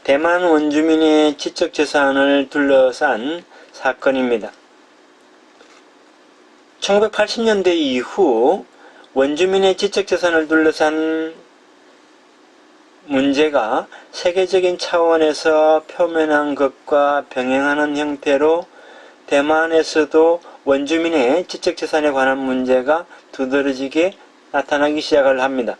대만 원주민의 지적재산을 둘러싼 사건입니다. 1980년대 이후 원주민의 지적재산을 둘러싼 문제가 세계적인 차원에서 표면한 것과 병행하는 형태로 대만에서도 원주민의 지적재산에 관한 문제가 두드러지게 나타나기 시작을 합니다.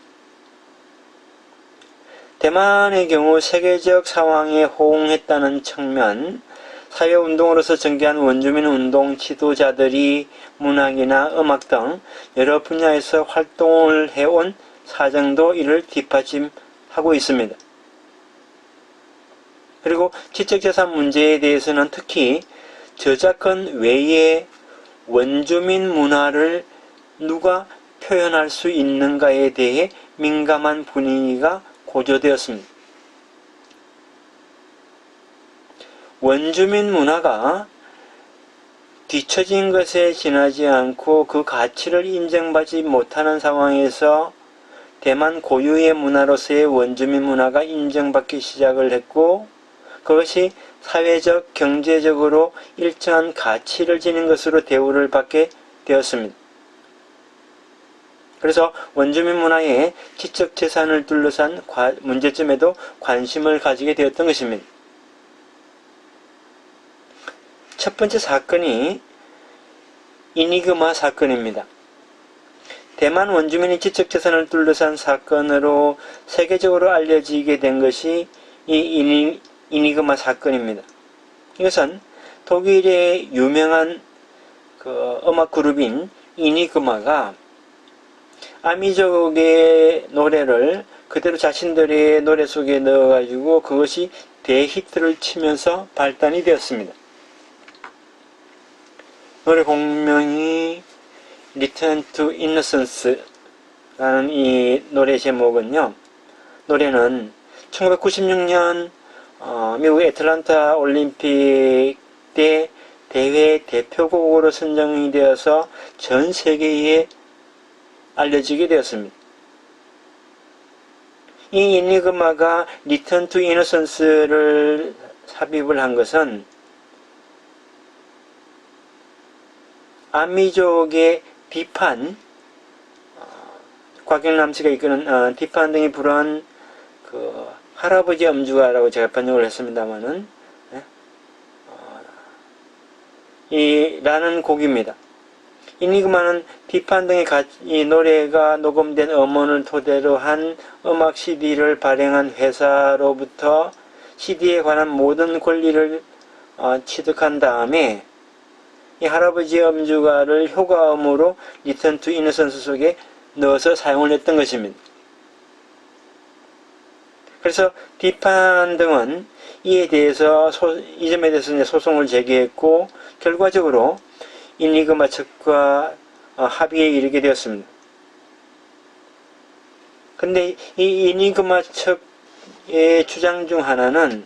대만의 경우 세계적 상황에 호응했다는 측면, 사회운동으로서 전개한 원주민운동 지도자들이 문학이나 음악 등 여러 분야에서 활동을 해온 사정도 이를 뒷받침하고 있습니다. 그리고 지적재산 문제에 대해서는 특히 저작권 외에 원주민 문화를 누가 표현할 수 있는가에 대해 민감한 분위기가 고조되었습니다. 원주민 문화가 뒤처진 것에 지나지 않고 그 가치를 인정받지 못하는 상황에서 대만 고유의 문화로서의 원주민 문화가 인정받기 시작을 했고, 그것이 사회적, 경제적으로 일정한 가치를 지닌 것으로 대우를 받게 되었습니다. 그래서 원주민 문화의 지적재산을 둘러싼 문제점에도 관심을 가지게 되었던 것입니다. 첫 번째 사건이 이니그마 사건입니다. 대만 원주민의 지적재산을 둘러싼 사건으로 세계적으로 알려지게 된 것이 이 이니그마 사건입니다. 이것은 독일의 유명한 음악 그룹인 이니그마가 아미족의 노래를 그대로 자신들의 노래 속에 넣어가지고 그것이 대히트를 치면서 발단이 되었습니다. 노래 공명이 Return to Innocence라는 이 노래 제목은요, 노래는 1996년 미국 애틀란타 올림픽 때 대회 대표곡으로 선정이 되어서 전 세계에 알려지게 되었습니다. 이 이니그마가 Return to Innocence를 삽입을 한 것은 아미족의 디판, 곽경남 씨가 이끄는 디판 등이 부른 할아버지 엄주가라고 제가 번역을 했습니다만은, 라는 곡입니다. 이니그마는 디판 등의 이 노래가 녹음된 음원을 토대로 한 음악 CD를 발행한 회사로부터 CD에 관한 모든 권리를 취득한 다음에 이 할아버지 엄주가를 효과음으로 Return to Innocence 속에 넣어서 사용을 했던 것입니다. 그래서 디판 등은 이에 대해서 이 점에 대해서 이제 소송을 제기했고, 결과적으로 이니그마 측과 합의에 이르게 되었습니다. 근데 이 이니그마 측의 주장 중 하나는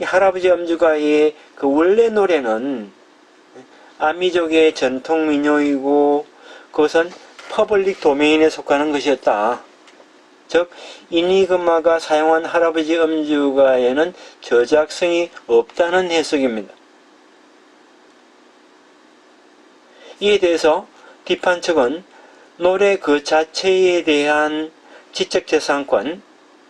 이 할아버지 엄주가의 그 원래 노래는 아미족의 전통 민요이고 그것은 퍼블릭 도메인에 속하는 것이었다. 즉 이니그마가 사용한 할아버지 엄주가에는 저작성이 없다는 해석입니다. 이에 대해서 디판 측은 노래 그 자체에 대한 지적재산권,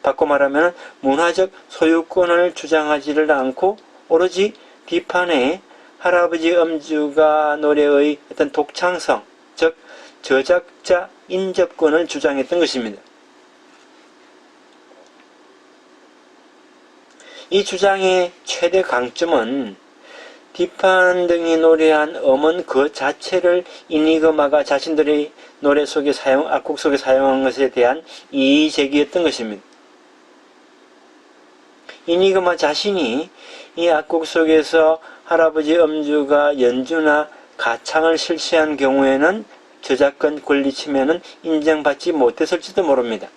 바꿔 말하면 문화적 소유권을 주장하지를 않고 오로지 디판의 할아버지 엄주가 노래의 어떤 독창성, 즉 저작자 인접권을 주장했던 것입니다. 이 주장의 최대 강점은 디판 등이 노래한 음원 그 자체를 이니그마가 자신들의 노래 속에 악곡 속에 사용한 것에 대한 이의제기였던 것입니다. 이니그마 자신이 이 악곡 속에서 할아버지 엄주가 연주나 가창을 실시한 경우에는 저작권 권리 침해는 인정받지 못했을지도 모릅니다.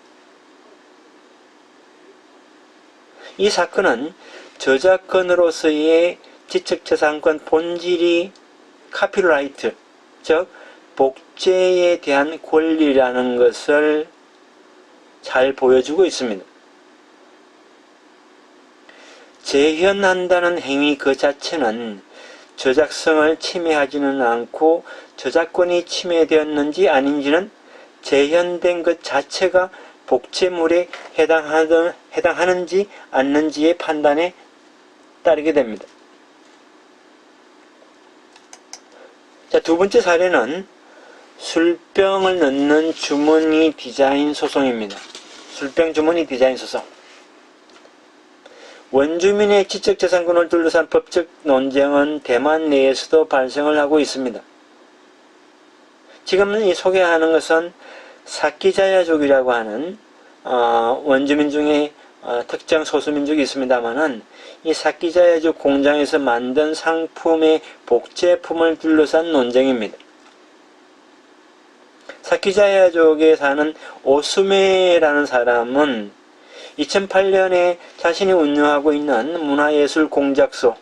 이 사건은 저작권으로서의 지적재산권 본질이 카피라이트, 즉 복제에 대한 권리라는 것을 잘 보여주고 있습니다. 재현한다는 행위 그 자체는 저작성을 침해하지는 않고 저작권이 침해되었는지 아닌지는 재현된 것 자체가 복제물에 해당하는지 않는지의 판단에 따르게 됩니다. 자, 두 번째 사례는 술병을 넣는 주머니 디자인 소송입니다. 술병 주머니 디자인 소송. 원주민의 지적재산권을 둘러싼 법적 논쟁은 대만 내에서도 발생을 하고 있습니다. 지금 이 소개하는 것은 사키자야족이라고 하는 원주민 중에 특정 소수민족이 있습니다만은 이 사키자야족 공장에서 만든 상품의 복제품을 둘러싼 논쟁입니다. 사키자야족에 사는 오스메라는 사람은 2008년에 자신이 운영하고 있는 문화예술 공작소,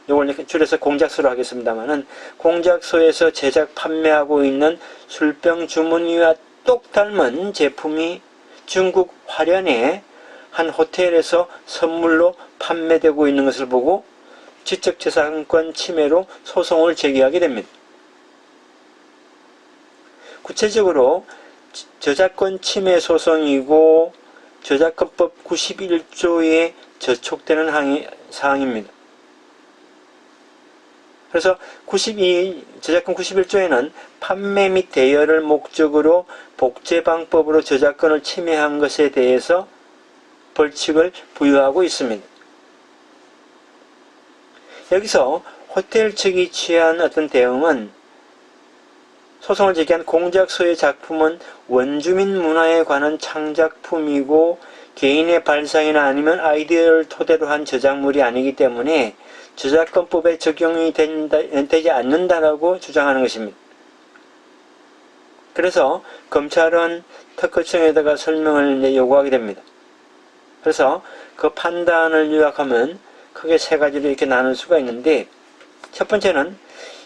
이걸 줄여서 공작소로 하겠습니다만은 공작소에서 제작 판매하고 있는 술병 주머니와 똑 닮은 제품이 중국 화련의 한 호텔에서 선물로 판매되고 있는 것을 보고 지적재산권 침해로 소송을 제기하게 됩니다. 구체적으로 저작권 침해 소송이고 저작권법 91조에 저촉되는 사항입니다. 그래서 저작권 91조에는 판매 및 대여를 목적으로 복제 방법으로 저작권을 침해한 것에 대해서 벌칙을 부여하고 있습니다. 여기서 호텔 측이 취한 어떤 대응은 소송을 제기한 공작소의 작품은 원주민 문화에 관한 창작품이고 개인의 발상이나 아니면 아이디어를 토대로 한 저작물이 아니기 때문에 저작권법에 적용이 되지 않는다라고 주장하는 것입니다. 그래서 검찰은 특허청에다가 설명을 요구하게 됩니다. 그래서 그 판단을 요약하면 크게 세 가지로 이렇게 나눌 수가 있는데, 첫 번째는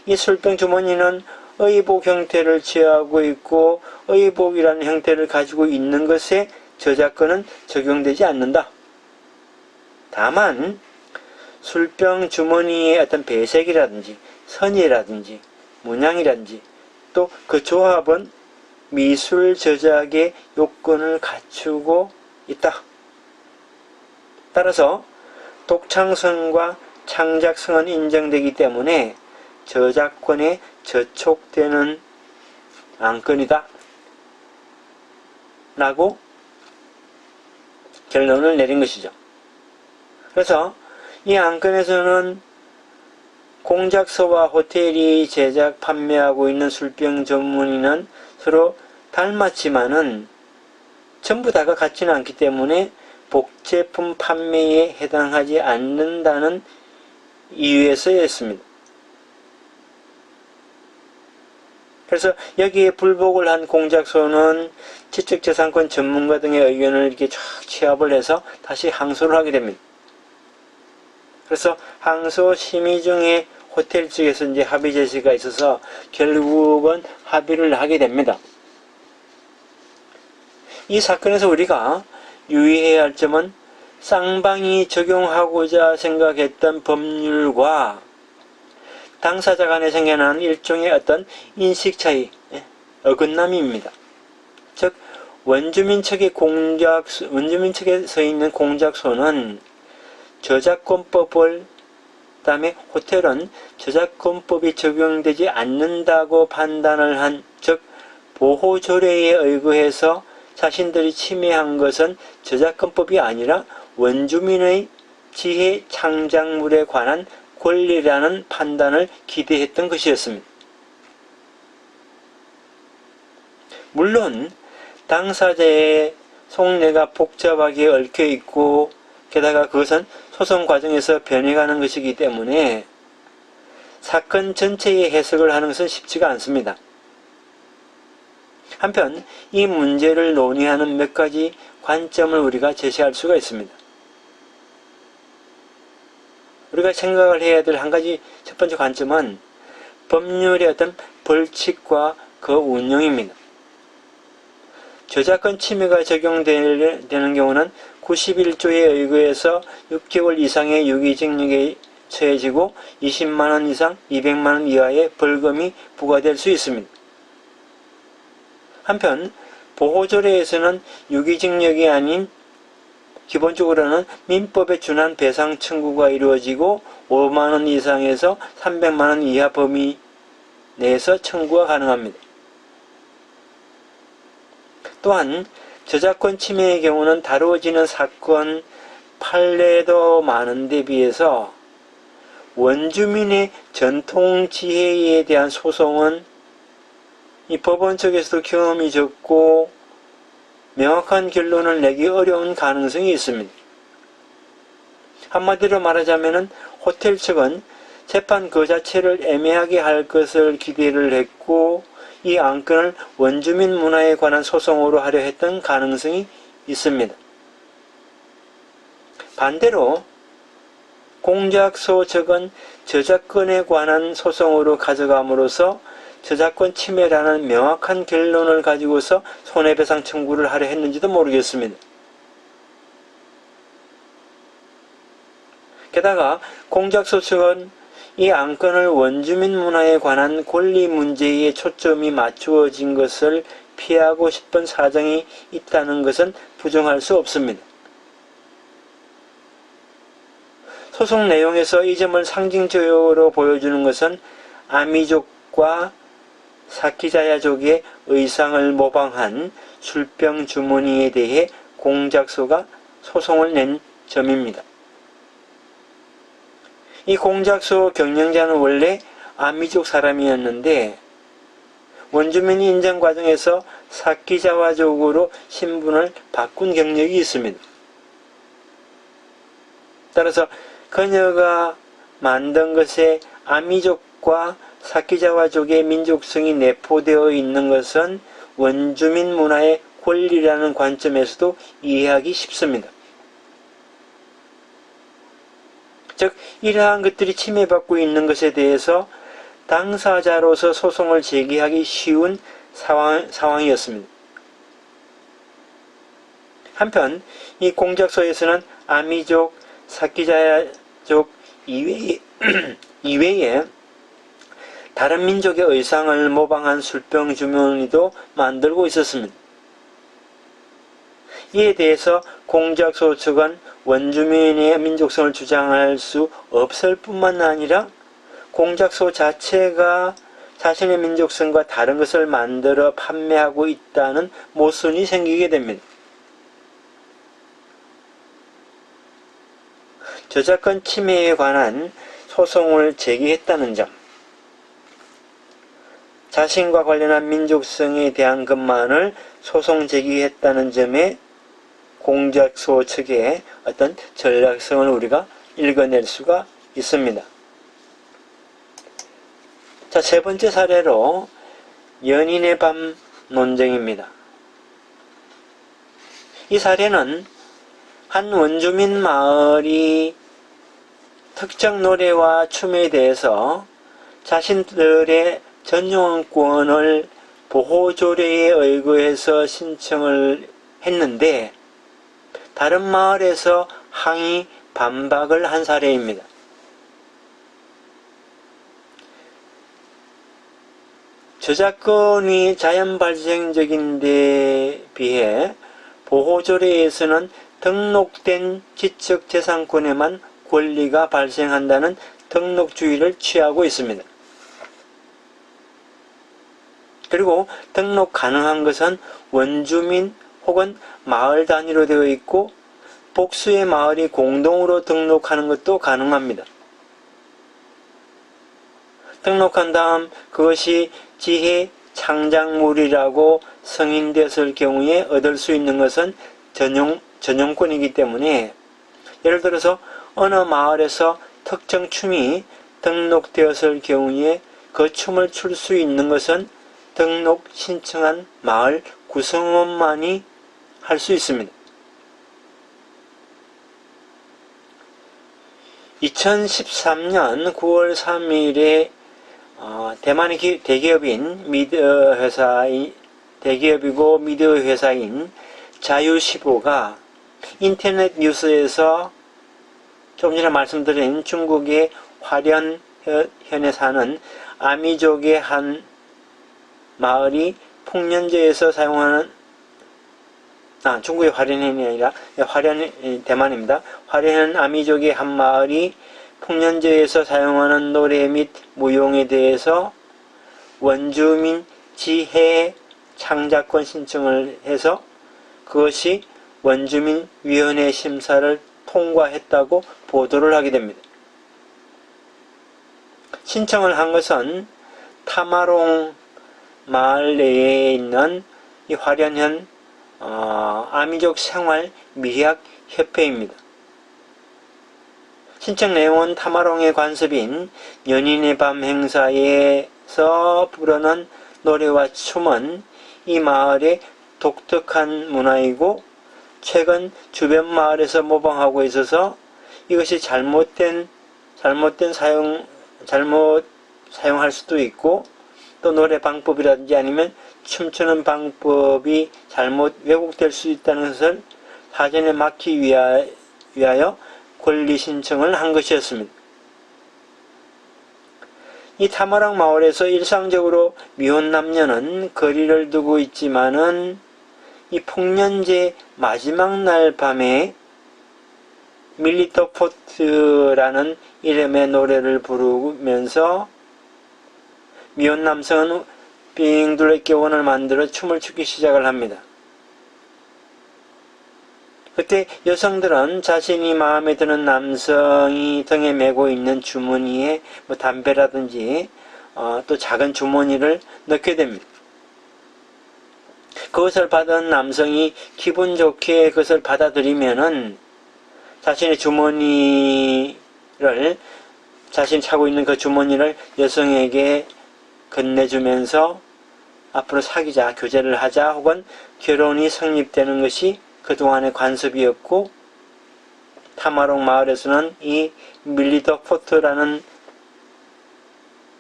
이 술병 주머니는 의복 형태를 취하고 있고 의복이라는 형태를 가지고 있는 것에 저작권은 적용되지 않는다. 다만 술병 주머니의 어떤 배색이라든지 선이라든지 문양이라든지 또 그 조합은 미술 저작의 요건을 갖추고 있다. 따라서 독창성과 창작성은 인정되기 때문에 저작권에 저촉되는 안건이다 라고 결론을 내린 것이죠. 그래서 이 안건에서는 공작소와 호텔이 제작 판매하고 있는 술병 전문의는 서로 닮았지만은 전부 다가 같지는 않기 때문에 복제품 판매에 해당하지 않는다는 이유에서였습니다. 그래서 여기에 불복을 한 공작소는 지적재산권 전문가 등의 의견을 이렇게 쫙 취합을 해서 다시 항소를 하게 됩니다. 그래서 항소 심의 중에 호텔 측에서 이제 합의 제시가 있어서 결국은 합의를 하게 됩니다. 이 사건에서 우리가 유의해야 할 점은 쌍방이 적용하고자 생각했던 법률과 당사자 간에 생겨나는 일종의 어떤 인식 차이, 어긋남입니다. 즉, 원주민 측에 서 있는 공작소는 저작권법을, 그다음에 호텔은 저작권법이 적용되지 않는다고 판단을 한, 즉, 보호조례에 의거해서 자신들이 침해한 것은 저작권법이 아니라 원주민의 지혜 창작물에 관한 권리라는 판단을 기대했던 것이었습니다. 물론 당사자의 속내가 복잡하게 얽혀있고 게다가 그것은 소송 과정에서 변해가는 것이기 때문에 사건 전체의 해석을 하는 것은 쉽지가 않습니다. 한편 이 문제를 논의하는 몇 가지 관점을 우리가 제시할 수가 있습니다. 우리가 생각을 해야 될 한 가지 첫 번째 관점은 법률의 어떤 벌칙과 그 운용입니다. 저작권 침해가 적용되는 경우는 91조에 의거해서 6개월 이상의 유기징역에 처해지고 20만원 이상 200만원 이하의 벌금이 부과될 수 있습니다. 한편 보호조례에서는 유기징역이 아닌 기본적으로는 민법에 준한 배상 청구가 이루어지고 5만원 이상에서 300만원 이하 범위 내에서 청구가 가능합니다. 또한 저작권 침해의 경우는 다루어지는 사건 판례도 많은 데 비해서 원주민의 전통 지혜에 대한 소송은 이 법원 측에서도 경험이 적고 명확한 결론을 내기 어려운 가능성이 있습니다. 한마디로 말하자면 호텔 측은 재판 그 자체를 애매하게 할 것을 기대를 했고 이 안건을 원주민 문화에 관한 소송으로 하려 했던 가능성이 있습니다. 반대로 공작소 측은 저작권에 관한 소송으로 가져감으로써 저작권 침해라는 명확한 결론을 가지고서 손해배상 청구를 하려 했는지도 모르겠습니다. 게다가 공작소 측은 이 안건을 원주민 문화에 관한 권리 문제에 초점이 맞추어진 것을 피하고 싶은 사정이 있다는 것은 부정할 수 없습니다. 소송 내용에서 이 점을 상징적으로 보여주는 것은 아미족과 사키자야족의 의상을 모방한 술병 주머니에 대해 공작소가 소송을 낸 점입니다. 이 공작소 경영자는 원래 아미족 사람이었는데 원주민 인정 과정에서 사키자와족으로 신분을 바꾼 경력이 있습니다. 따라서 그녀가 만든 것에 아미족과 사키자와족의 민족성이 내포되어 있는 것은 원주민 문화의 권리라는 관점에서도 이해하기 쉽습니다. 즉 이러한 것들이 침해받고 있는 것에 대해서 당사자로서 소송을 제기하기 쉬운 상황이었습니다. 한편 이 공작소에서는 아미족, 사키자야족 이외에 다른 민족의 의상을 모방한 술병 주머니도 만들고 있었습니다. 이에 대해서 공작소 측은 원주민의 민족성을 주장할 수 없을 뿐만 아니라 공작소 자체가 자신의 민족성과 다른 것을 만들어 판매하고 있다는 모순이 생기게 됩니다. 저작권 침해에 관한 소송을 제기했다는 점, 자신과 관련한 민족성에 대한 것만을 소송 제기했다는 점에 공작소 측의 어떤 전략성을 우리가 읽어낼 수가 있습니다. 자, 세 번째 사례로 연인의 밤 논쟁입니다. 이 사례는 한 원주민 마을이 특정 노래와 춤에 대해서 자신들의 전용권을 보호조례에 의거해서 신청을 했는데 다른 마을에서 항의 반박을 한 사례입니다. 저작권이 자연 발생적인 데 비해 보호조례에서는 등록된 지적재산권에만 권리가 발생한다는 등록주의를 취하고 있습니다. 그리고 등록 가능한 것은 원주민 혹은 마을 단위로 되어 있고 복수의 마을이 공동으로 등록하는 것도 가능합니다. 등록한 다음 그것이 지혜 창작물이라고 승인되었을 경우에 얻을 수 있는 것은 전용권이기 때문에 예를 들어서 어느 마을에서 특정 춤이 등록되었을 경우에 그 춤을 출 수 있는 것은 등록 신청한 마을 구성원만이 할 수 있습니다. 2013년 9월 3일에 대만의 대기업인 미드 회사의 대기업이고 미디어 회사인 자유15가 인터넷 뉴스에서 조금 전에 말씀드린 중국의 화련현에 사는 아미족의 한 마을이 풍년제에서 사용하는 중국의 화련현이 아니라 대만입니다. 화련현 아미족의 한 마을이 풍년제에서 사용하는 노래 및 무용에 대해서 원주민 지혜 창작권 신청을 해서 그것이 원주민위원회 심사를 통과했다고 보도를 하게 됩니다. 신청을 한 것은 타마롱 마을 내에 있는 이 화련현 아미족 생활 미학 협회입니다. 신청 내용은 타마롱의 관습인 연인의 밤 행사에서 부르는 노래와 춤은 이 마을의 독특한 문화이고 최근 주변 마을에서 모방하고 있어서 이것이 잘못 사용할 수도 있고 또 노래 방법이라든지 아니면 춤추는 방법이 잘못 왜곡될 수 있다는 것을 사전에 막기 위하여 권리 신청을 한 것이었습니다. 이 타마랑 마을에서 일상적으로 미혼 남녀는 거리를 두고 있지만은 이 풍년제 마지막 날 밤에 밀리터포트라는 이름의 노래를 부르면서 미혼 남성은 빙둘레 껴원을 만들어 춤을 추기 시작을 합니다. 그때 여성들은 자신이 마음에 드는 남성이 등에 메고 있는 주머니에 담배라든지 또 작은 주머니를 넣게 됩니다. 그것을 받은 남성이 기분 좋게 그것을 받아들이면은 자신의 주머니를 자신이 차고 있는 그 주머니를 여성에게 건네주면서 앞으로 사귀자, 교제를 하자 혹은 결혼이 성립되는 것이 그동안의 관습이었고 타마롱 마을에서는 이 밀리더 포트라는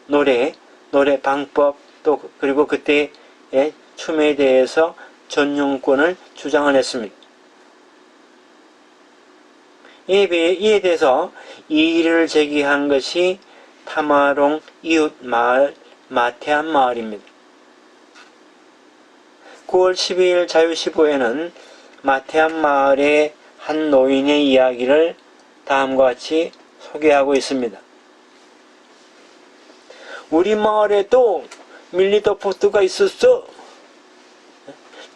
노래 방법 또 그리고 그때의 춤에 대해서 전용권을 주장을 했습니다. 이에 대해서 이의를 제기한 것이 타마롱 이웃 마을 마테안 마을입니다. 9월 12일 자유15에는 마테안 마을의 한 노인의 이야기를 다음과 같이 소개하고 있습니다. 우리 마을에도 밀리더 포트가 있었어.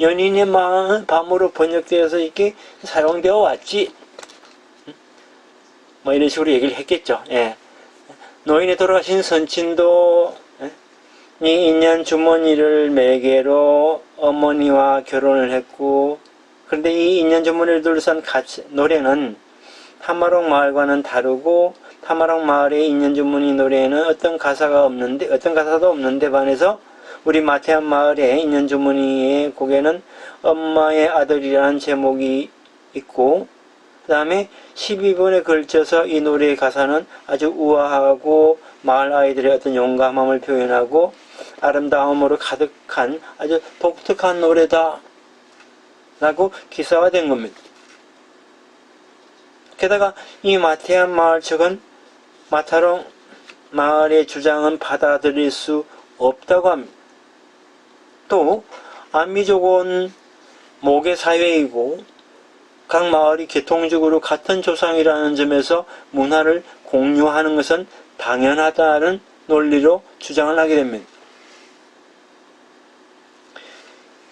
연인의 마음은 밤으로 번역되어서 이렇게 사용되어 왔지. 이런 식으로 얘기를 했겠죠. 예. 노인이 돌아가신 선친도 이 인년 주머니를 매개로 어머니와 결혼을 했고, 그런데 이 인년 주머니를 둘러싼 노래는 타마롱 마을과는 다르고 타마롱 마을의 인년 주머니 노래에는 어떤 가사도 없는데 반해서 우리 마테안 마을의 인년 주머니의 곡에는 엄마의 아들이라는 제목이 있고 그 다음에 12번에 걸쳐서 이 노래의 가사는 아주 우아하고 마을 아이들의 어떤 용감함을 표현하고 아름다움으로 가득한 아주 독특한 노래다 라고 기사화된 겁니다. 게다가 이 마테안 마을 측은 마타롱 마을의 주장은 받아들일 수 없다고 합니다. 또 아미족은 모계 사회이고 각 마을이 계통적으로 같은 조상이라는 점에서 문화를 공유하는 것은 당연하다는 논리로 주장을 하게 됩니다.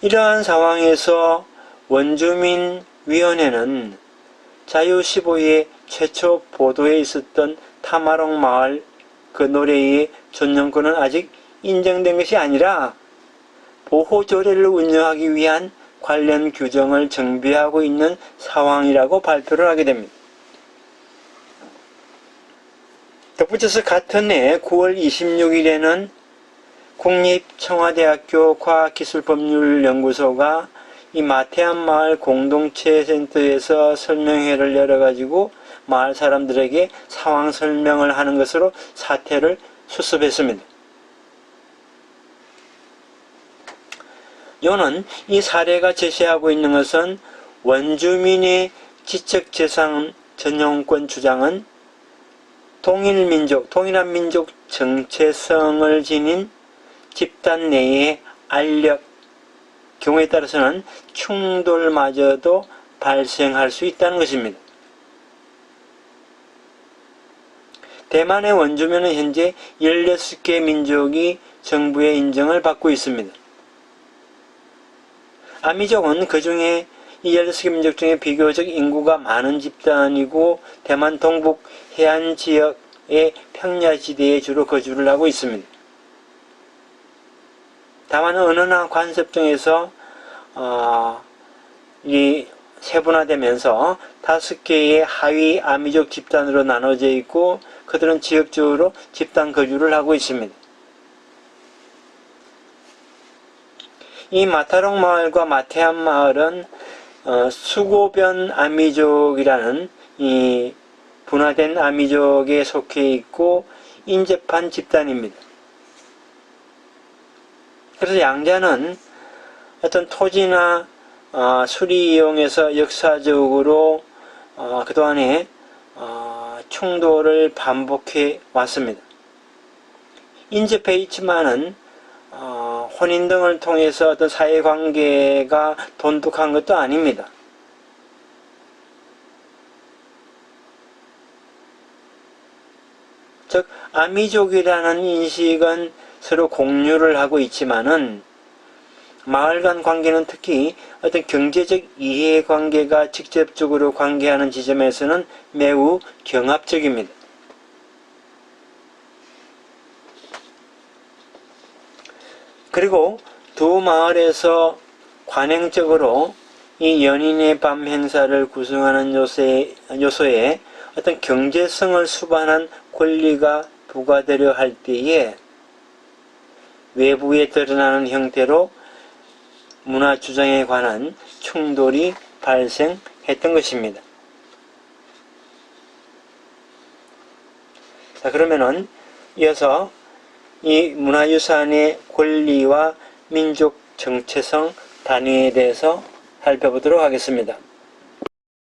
이러한 상황에서 원주민위원회는 자유15의 최초 보도에 있었던 타마롱 마을 그 노래의 전용권은 아직 인정된 것이 아니라 보호조례를 운영하기 위한 관련 규정을 정비하고 있는 상황이라고 발표를 하게 됩니다. 덧붙여서 같은 해 9월 26일에는 국립청와대학교 과학기술법률연구소가 이 마테안 마을 공동체 센터에서 설명회를 열어가지고 마을 사람들에게 상황 설명을 하는 것으로 사태를 수습했습니다. 요는 이 사례가 제시하고 있는 것은 원주민의 지적재산 전용권 주장은 동일한 민족 정체성을 지닌 집단 내의 알력, 경우에 따라서는 충돌마저도 발생할 수 있다는 것입니다. 대만의 원주민은 현재 16개 민족이 정부의 인정을 받고 있습니다. 아미족은 그 중에 이 16개 민족 중에 비교적 인구가 많은 집단이고 대만 동북 해안 지역의 평야지대에 주로 거주를 하고 있습니다. 다만 언어나 관습 등에서 이 세분화되면서 5개의 하위 아미족 집단으로 나눠져 있고 그들은 지역적으로 집단 거주를 하고 있습니다. 이 마타롱 마을과 마테안 마을은 수고변 아미족이라는 이 분화된 아미족에 속해 있고 인접한 집단입니다. 그래서 양자는 어떤 토지나 수리 이용해서 역사적으로 그동안에 충돌을 반복해 왔습니다. 인접해 있지만은 혼인 등을 통해서 어떤 사회관계가 돈독한 것도 아닙니다. 즉 아미족이라는 인식은 서로 공유를 하고 있지만은 마을 간 관계는 특히 어떤 경제적 이해관계가 직접적으로 관계하는 지점에서는 매우 경합적입니다. 그리고 두 마을에서 관행적으로 이 연인의 밤 행사를 구성하는 요소에 어떤 경제성을 수반한 권리가 부과되려 할 때에 외부에 드러나는 형태로 문화 주장에 관한 충돌이 발생했던 것입니다. 자, 그러면은 이어서 이 문화유산의 권리와 민족 정체성 단위에 대해서 살펴보도록 하겠습니다.